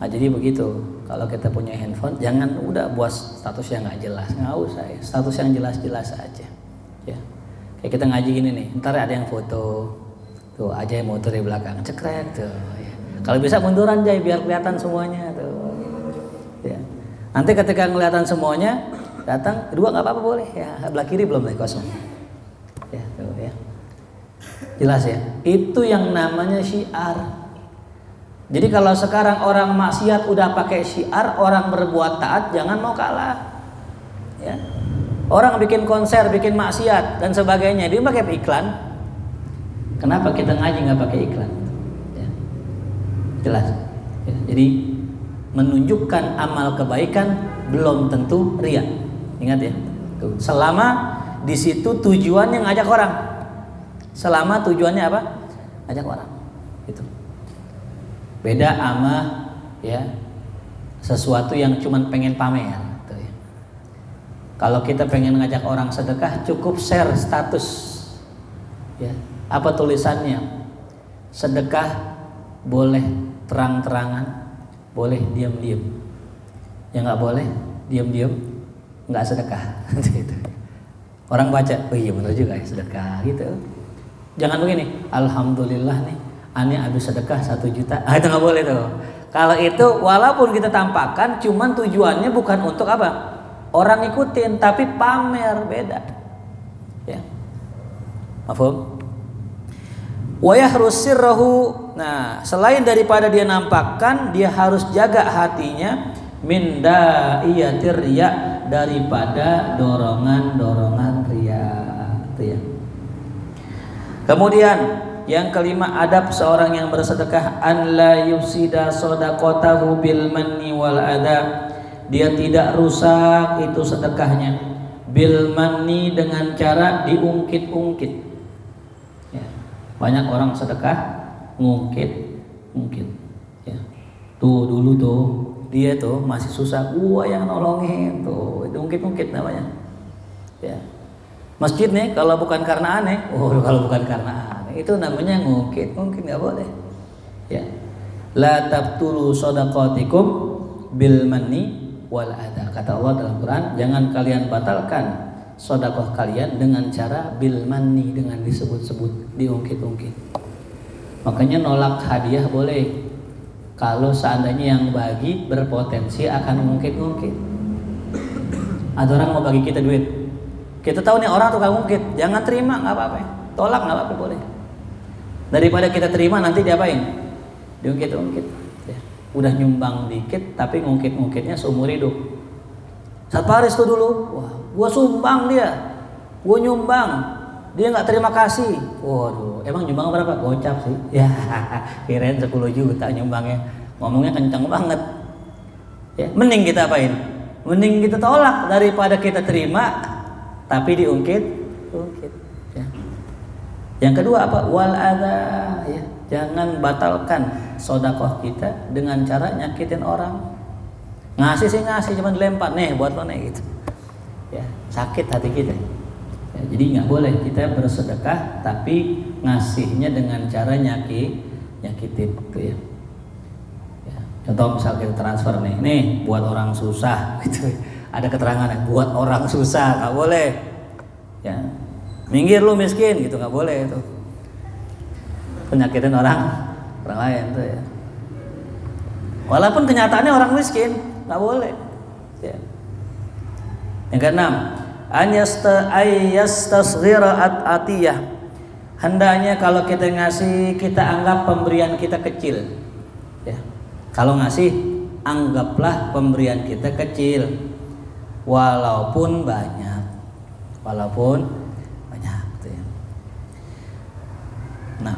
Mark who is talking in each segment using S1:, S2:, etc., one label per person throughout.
S1: Nah, jadi begitu. Kalau kita punya handphone, jangan udah buat status yang nggak jelas, nggak usah ya. Status yang jelas-jelas aja. Ya. Kayak kita ngaji gini nih, ntar ada yang foto, tuh aja yang motor di belakang, cekrek tuh. Ya. Kalau bisa munduran aja biar kelihatan semuanya tuh. Ya. Nanti ketika kelihatan semuanya, datang kedua nggak apa-apa boleh ya. Sebelah kiri belum nih kosong. Ya, tuh ya. Jelas ya. Itu yang namanya syiar. Jadi kalau sekarang orang maksiat udah pakai syiar, orang berbuat taat jangan mau kalah. Ya. Orang bikin konser, bikin maksiat dan sebagainya, dia pakai iklan. Kenapa kita ngaji nggak pakai iklan? Ya. Jelas. Ya. Jadi menunjukkan amal kebaikan belum tentu riya. Ingat ya. Tuh. Selama di situ tujuannya ngajak orang. Selama tujuannya apa? Ngajak orang. Itu. Beda sama ya sesuatu yang cuman pengen pamer gitu ya. Kalau kita pengen ngajak orang sedekah, cukup share status ya. Apa tulisannya? Sedekah boleh terang-terangan, boleh diam-diam. Yang nggak boleh diam-diam, nggak sedekah. Gitu. Orang baca, oh iya benar juga ya sedekah gitu. Jangan begini, alhamdulillah nih Ani habis sedekah 1 juta. Itu nggak boleh tuh. Kalau itu walaupun kita tampakkan, cuman tujuannya bukan untuk apa? Orang ikutin, tapi pamer, beda. Ya. Mafhum? Wa yahrus sirrahu. Nah, selain daripada dia nampakkan, dia harus jaga hatinya min da'iyatir riya, daripada dorongan-dorongan riya. Itu ya. Kemudian yang kelima, adab seorang yang bersedekah, an la yufsida shadaqatahu bil manni wal adha. Dia tidak rusak itu sedekahnya bil manni, dengan cara diungkit-ungkit. Ya. Banyak orang sedekah ngungkit. Ya. Tuh dulu tuh dia tuh masih susah, gua yang nolongin tuh, diungkit-ungkit namanya. Ya. Masjid nih kalau bukan karena aneh, kalau bukan karena aneh, itu namanya ngungkit nggak boleh. Ya, la tabtulu shadaqatikum bil manni wal adha. Kata Allah dalam Quran, jangan kalian batalkan sedekah kalian dengan cara bil manni, dengan disebut-sebut, diungkit-ungkit. Makanya nolak hadiah boleh kalau seandainya yang bagi berpotensi akan ngungkit-ngungkit. Ada orang mau bagi kita duit, kita tahu nih orang tukang ngungkit, jangan terima, nggak apa-apa, tolak nggak apa-apa, boleh. Daripada kita terima nanti diapain? Diungkit-ungkit. Ya. Udah nyumbang dikit tapi ngungkit-ngungkitnya seumur hidup. Saat Paris tuh dulu, wah, gua sumbang dia, gua nyumbang, dia nggak terima kasih. Waduh, emang nyumbang berapa? Gocap sih. Ya, kirain 10 juta nyumbangnya. Ngomongnya kencang banget. Ya, mending kita apain? Mending kita tolak daripada kita terima tapi diungkit. Ya. Yang kedua apa? Wal adha. Ya. Jangan batalkan sedekah kita dengan cara nyakitin orang. Ngasih sih ngasih, cuma dilempar, nih buat lo nih gitu. Ya, sakit hati kita. Ya, jadi nggak boleh kita bersedekah tapi ngasihnya dengan cara nyakitin gitu ya. Ya. Contoh misal kita transfer nih buat orang susah gitu. Ada keterangan buat orang susah, nggak boleh. Ya, minggir lu miskin gitu, nggak boleh itu. Penyakitin orang lain tuh ya. Walaupun kenyataannya orang miskin, nggak boleh. Ya. Yang keenam, an yastasghira atiyah. Hendaknya kalau kita ngasih, kita anggap pemberian kita kecil. Ya. Kalau ngasih, anggaplah pemberian kita kecil. Walaupun banyak gitu ya. Nah,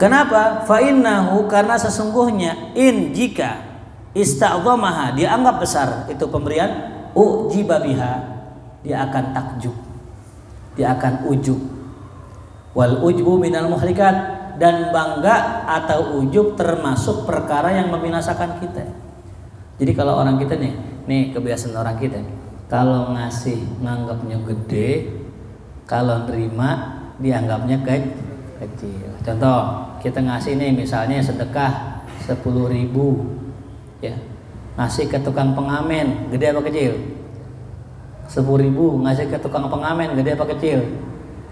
S1: kenapa? Fa'innahu, karena sesungguhnya jika ista'dhamaha, dia anggap besar itu pemberian, ujiba biha, dia akan takjub, dia akan ujub. Wal ujbu minal muhlikat, dan bangga atau ujub termasuk perkara yang membinasakan kita. Jadi kalau orang kita nih kebiasaan orang kita, kalau ngasih nganggapnya gede, kalau nerima dianggapnya kecil. Contoh, kita ngasih nih misalnya sedekah 10.000 ya. Ngasih ke tukang pengamen, gede apa kecil? 10.000 ngasih ke tukang pengamen, gede apa kecil?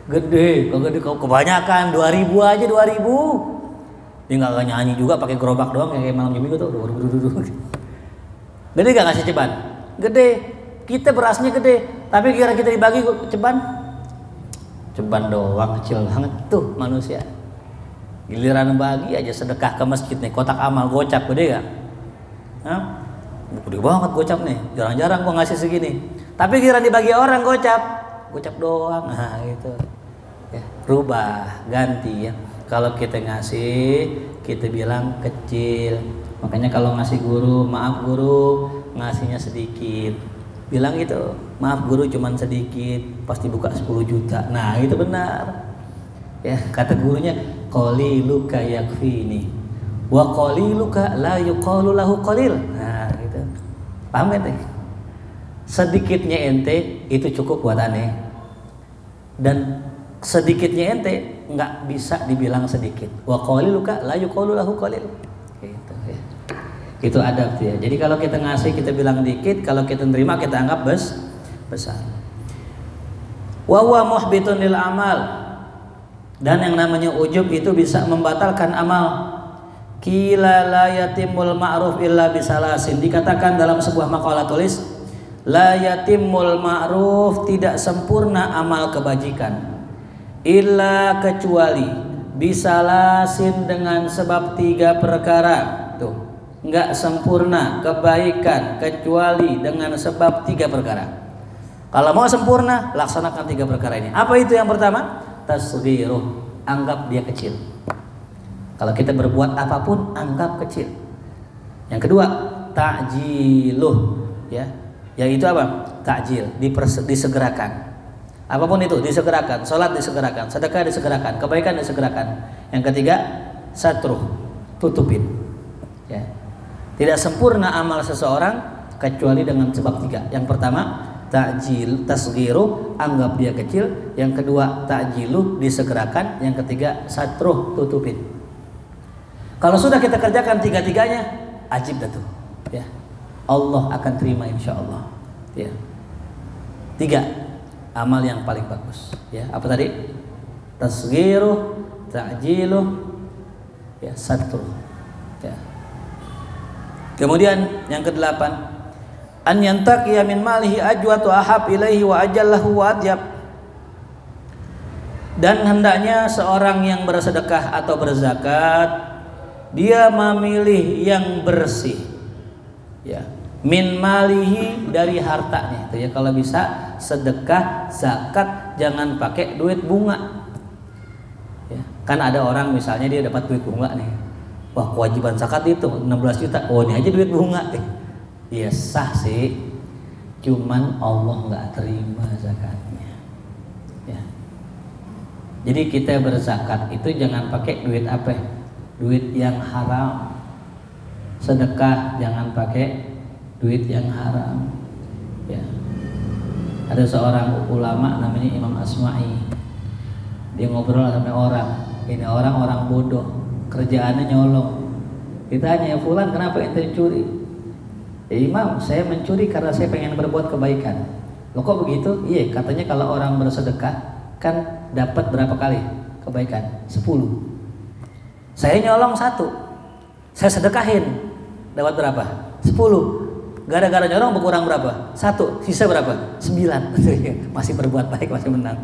S1: Gede. Kalau gede kebanyakan 2.000 aja 2.000. Dia nggak nyanyi juga, pakai gerobak doang kayak malam minggu tuh. Gede gak ngasih ceban? Gede. Kita berasnya gede, tapi kira kita dibagi ceban doang kecil banget tuh manusia. Giliran bagi aja sedekah ke masjid nih, kotak amal gocap gede gak? Hah? Gede banget gocap nih, jarang-jarang gua ngasih segini. Tapi kira dibagi orang gocap doang. Nah itu ya, rubah, ganti ya. Kalau kita ngasih, kita bilang kecil. Makanya kalau ngasih guru, maaf guru, ngasihnya sedikit. Bilang gitu, maaf guru cuman sedikit, pasti buka 10 juta. Nah itu benar. Ya, kata gurunya, qaliluka yakfini wa qaliluka la yuqalu lahu qalil. Nah gitu. Paham kan nih? Sedikitnya ente itu cukup buat aneh. Dan sedikitnya ente nggak bisa dibilang sedikit. Wa qaliluka la yuqalu lahu qalil. Gitu ya. Itu adab ya. Jadi kalau kita ngasih kita bilang dikit, kalau kita terima kita anggap besar. Wa huwa muhbitun lil amal. Dan yang namanya ujub itu bisa membatalkan amal. Qila la yatimul ma'ruf illa bisalasin. Dikatakan dalam sebuah makalah tulis, la yatimul ma'ruf, tidak sempurna amal kebajikan illa kecuali bisalasin dengan sebab 3 perkara. Tuh. Enggak sempurna kebaikan kecuali dengan sebab 3 perkara. Kalau mau sempurna, laksanakan 3 perkara ini. Apa itu yang pertama? Tasghiruh, anggap dia kecil. Kalau kita berbuat apapun, anggap kecil. Yang kedua, ta'jiluh, ya. Yaitu apa? Ta'jil, disegerakan. Apapun itu disegerakan, salat disegerakan, sedekah disegerakan, kebaikan disegerakan. Yang ketiga, satruh, tutupin. Ya. Tidak sempurna amal seseorang kecuali dengan sebab 3. Yang pertama, ta'jil, tasghiru, anggap dia kecil. Yang kedua, ta'jilu, disegerakan. Yang ketiga, satruh, tutupin. Kalau sudah kita kerjakan 3-tiganya, ajib dah tuh. Ya. Allah akan terima insyaallah. Ya. 3 amal yang paling bagus. Ya. Apa tadi? Tasghiru, ta'jilu, ya, satruh. Ya. Kemudian yang ke-8, an yantaqiya min malihi ajwatu ahab ilaihi wa ajallahu wa adyab. Dan hendaknya seorang yang bersedekah atau berzakat dia memilih yang bersih. Ya, min malihi, dari hartanya. Itu ya, kalau bisa sedekah zakat jangan pakai duit bunga. Ya, kan ada orang misalnya dia dapat duit bunga nih. Wah, kewajiban zakat itu 16 juta. Oh, ini aja duit bunga. Iya sah sih. Cuman Allah nggak terima zakatnya. Ya. Jadi kita berzakat itu jangan pakai duit apa? Duit yang haram. Sedekah jangan pakai duit yang haram. Ya. Ada seorang ulama namanya Imam Asma'i. Dia ngobrol sama orang. Ini orang bodoh. Kerjaannya nyolong. Ditanya, fulan kenapa ente curi? Ya Imam, saya mencuri karena saya pengen berbuat kebaikan. Loh kok begitu? Iya, katanya kalau orang bersedekah kan dapat berapa kali kebaikan? 10. Saya nyolong 1, saya sedekahin, dapat berapa? 10. Gara-gara nyolong berkurang berapa? 1, sisa berapa? 9. Masih berbuat baik, masih menang.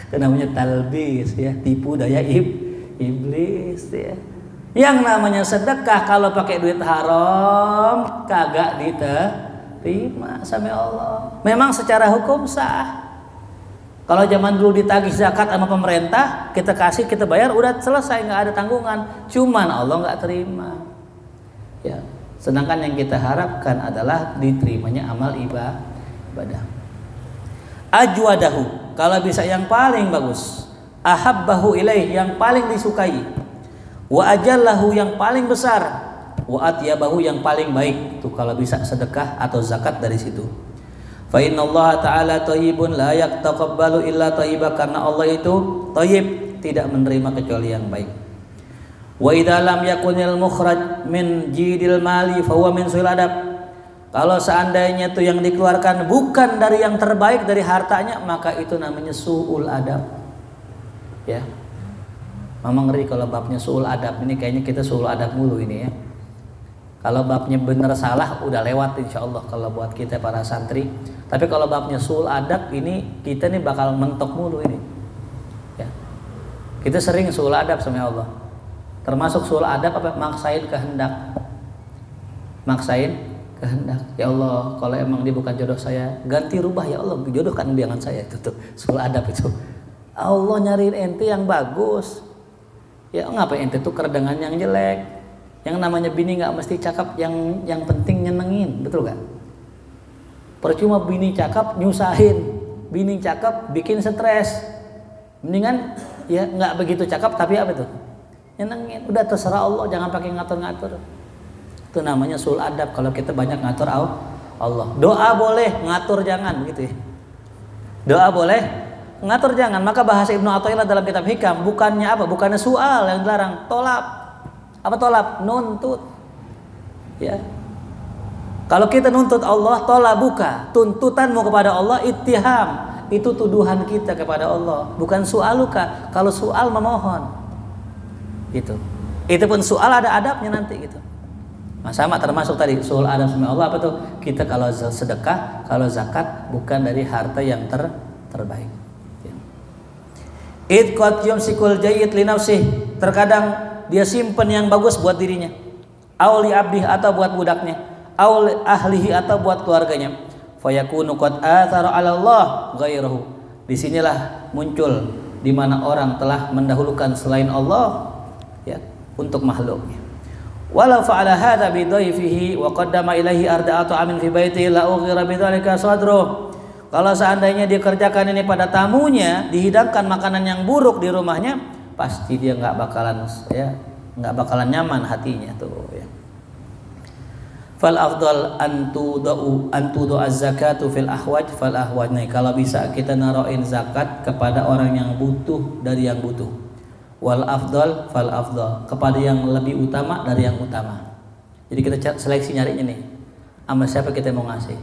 S1: Itu namanya talbis ya, tipu daya iblis ya. Yang namanya sedekah kalau pakai duit haram kagak diterima sama Allah. Memang secara hukum sah. Kalau zaman dulu ditagih zakat sama pemerintah, kita kasih, kita bayar, udah selesai, nggak ada tanggungan. Cuman Allah nggak terima. Ya. Sedangkan yang kita harapkan adalah diterimanya amal ibadah. Ajwadahu, kalau bisa yang paling bagus. Ahabbahu ilaih, yang paling disukai. Wa ajallahu, yang paling besar. Wa atyabahu, yang paling baik. Itu kalau bisa sedekah atau zakat dari situ. Fa innallaha ta'ala thayyibun la yaqtaqabbalu illa thayyiba, karena Allah itu thayyib, tidak menerima kecuali yang baik. Wa idza lam yakunil mukhraj min jidil mali fa huwa min su'il adab. Kalau seandainya itu yang dikeluarkan bukan dari yang terbaik dari hartanya, maka itu namanya su'ul adab. Ya. Mama ngeri kalau babnya su'ul adab ini, kayaknya kita su'ul adab mulu ini ya. Kalau babnya benar salah udah lewat insyaallah kalau buat kita para santri. Tapi kalau babnya su'ul adab ini kita nih bakal mentok mulu ini. Ya. Kita sering su'ul adab sama Allah. Termasuk su'ul adab apa? Maksain kehendak. Maksain kehendak. Ya Allah, kalau emang dia bukan jodoh saya, ganti rubah ya Allah, jodohkan dia dengan saya. Itu tuh su'ul adab itu. Allah nyariin ente yang bagus. Ya ngapain ente tuker dengan yang jelek? Yang namanya bini nggak mesti cakep, yang penting nyenengin, betul gak? Percuma bini cakep nyusahin, bini cakep bikin stres. Mendingan ya nggak begitu cakep tapi apa tuh? Nyenengin. Udah terserah Allah, jangan pakai ngatur-ngatur. Itu namanya su'ul adab kalau kita banyak ngatur Allah. Doa boleh, ngatur jangan gitu ya. Doa boleh, ngatur jangan. Maka bahasa Ibnu Athaillah dalam kitab Hikam, bukannya apa? Bukannya soal yang dilarang, tolap. Apa tolap? Nuntut. Ya. Kalau kita nuntut Allah, tolabuka, tuntutanmu kepada Allah, ittiham, itu tuduhan kita kepada Allah, bukan soaluka. Kalau soal memohon. Gitu. Itu pun soal ada adabnya nanti gitu. Nah, sama termasuk tadi soal adab sama Allah apa tuh? Kita kalau sedekah, kalau zakat bukan dari harta yang terbaik. Id qad yumsikul jayyid li nafsih. Terkadang dia simpen yang bagus buat dirinya. Aw li abdih atau buat budaknya. Aw li ahlihi atau buat keluarganya. Fayakunu qad athara 'ala Allah ghairahu. Disinilah muncul di mana orang telah mendahulukan selain Allah ya untuk makhluknya. Walau fa'ala hadza bi dhaifihi wa qaddama ilaihi arda'atu amin fi baitihi la ughira bidzalika sadruh. Kalau seandainya dia kerjakan ini pada tamunya, dihidangkan makanan yang buruk di rumahnya, pasti dia enggak bakalan nyaman hatinya tuh ya. Fal afdal antudu az-zakatu fil ahwaj fal ahwaj. Nih, kalau bisa kita naroin zakat kepada orang yang butuh dari yang butuh. Wal afdal fal afdal, kepada yang lebih utama dari yang utama. Jadi kita seleksi nyarinya nih, sama siapa kita mau ngasih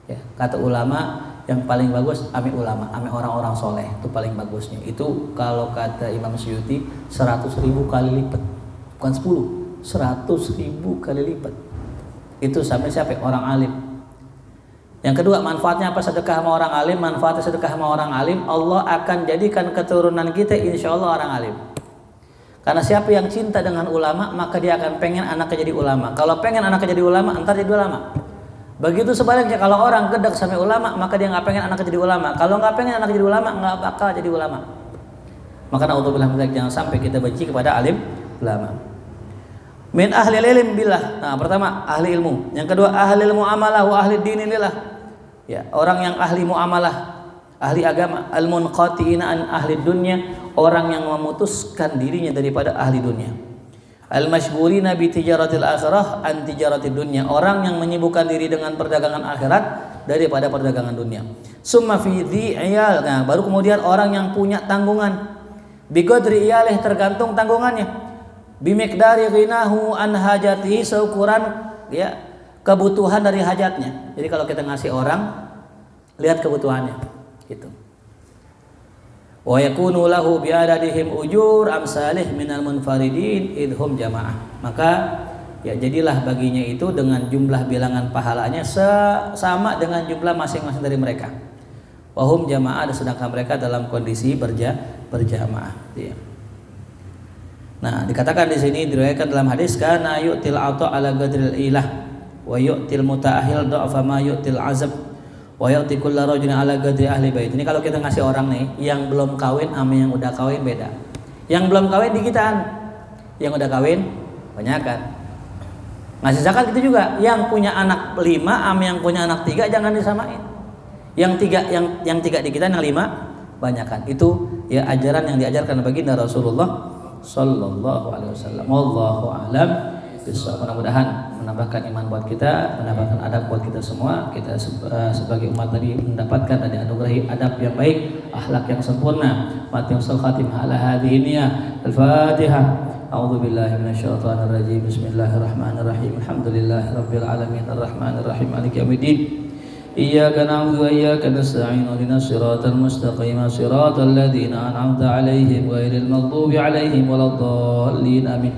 S1: ya. Kata ulama yang paling bagus ame ulama, ame orang-orang soleh, itu paling bagusnya. Itu kalau kata Imam Suyuti 100.000 kali lipat, bukan 10, 100.000 kali lipat. Itu sampai siapa? Orang alim. Yang kedua, manfaatnya apa sedekah sama orang alim? Manfaatnya sedekah sama orang alim, Allah akan jadikan keturunan kita insya Allah orang alim. Karena siapa yang cinta dengan ulama, maka dia akan pengen anaknya jadi ulama. Kalau pengen anaknya jadi ulama, entar jadi ulama. Begitu sebaliknya, kalau orang gedek sama ulama, maka dia nggak pengen anaknya jadi ulama. Kalau nggak pengen anaknya jadi ulama, nggak bakal jadi ulama. Maka naudzubillah jangan sampai kita benci kepada alim ulama. Min ahli ilm billah. Nah, pertama ahli ilmu. Yang kedua ahli muamalah wa ahli dinillah. Ya, orang yang ahli muamalah, ahli agama, al-munqati'ina an ahli dunya, orang yang memutuskan dirinya daripada ahli dunia. Al-mashghulina bi tijaratil akhirah an tijaratid dunya, orang yang menyibukkan diri dengan perdagangan akhirat daripada perdagangan dunia. Summa fi dhi'iyal. Nah, baru kemudian orang yang punya tanggungan. Bi qadri iyalih, tergantung tanggungannya. Bi miqdari ghinahu an hajatihi, seukuran ya kebutuhan dari hajatnya. Jadi kalau kita ngasih orang, lihat kebutuhannya gitu. Wa yakunu lahu bi adadihim ujur amsalih minal munfaridin idhum jamaah. Maka ya jadilah baginya itu dengan jumlah bilangan pahalanya sama dengan jumlah masing-masing dari mereka. Wa hum jamaah, sedangkan mereka dalam kondisi berjamaah ya. Nah, dikatakan di sini diriwayatkan dalam hadis, kana yu'til ata ala qadril ilah wa yu'til mutaahil dha'fa ma yu'til azab wa yu'ti kullu rajulin ala qadri ahli bait. Ini kalau kita ngasih orang nih yang belum kawin sama yang udah kawin beda. Yang belum kawin dikitaan, yang udah kawin banyakan. Ngasih zakat gitu juga, yang punya anak 5 sama yang punya anak 3 jangan disamain. Yang 3 dikitaan, yang 5 banyakan. Itu ya ajaran yang diajarkan baginda Rasulullah sallallahu alaihi wasallam. Wallahu a'lam bishawab. Mudah-mudahan menambahkan iman buat kita, menambahkan adab buat kita semua. Kita sebagai umat Nabi mendapatkan dan dianugerahi adab yang baik, akhlak yang sempurna. Mati usul khatimah ala hadhihi niyah. Al-Fatihah. A'udzu billahi minasyaitonir rajim. Bismillahirrahmanirrahim. Alhamdulillahirabbil alamin arrahmanir rahim maliki yaumiddin. Iyyaka na'budu wa iyyaka nasta'in ihdinas siratal mustaqim siratal ladzina an'amta 'alaihim ghairil maghdubi 'alaihim waladdallin. Amin.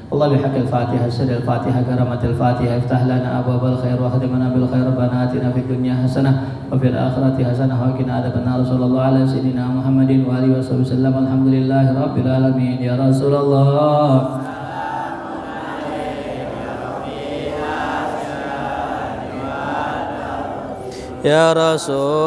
S1: Allah bihaqqil Fatihah sadal Fatihah karamatil Fatihah iftah lana abwabal khair wa khadimna bil khair rabbana atina fid dunya hasanah wa fil akhirati hasanah wa qina adzabannar. Sallallahu ala sayyidina Muhammadin wa alihi wasallam. Alhamdulillahi rabbil alamin. Ya Rasulullah ya Rasul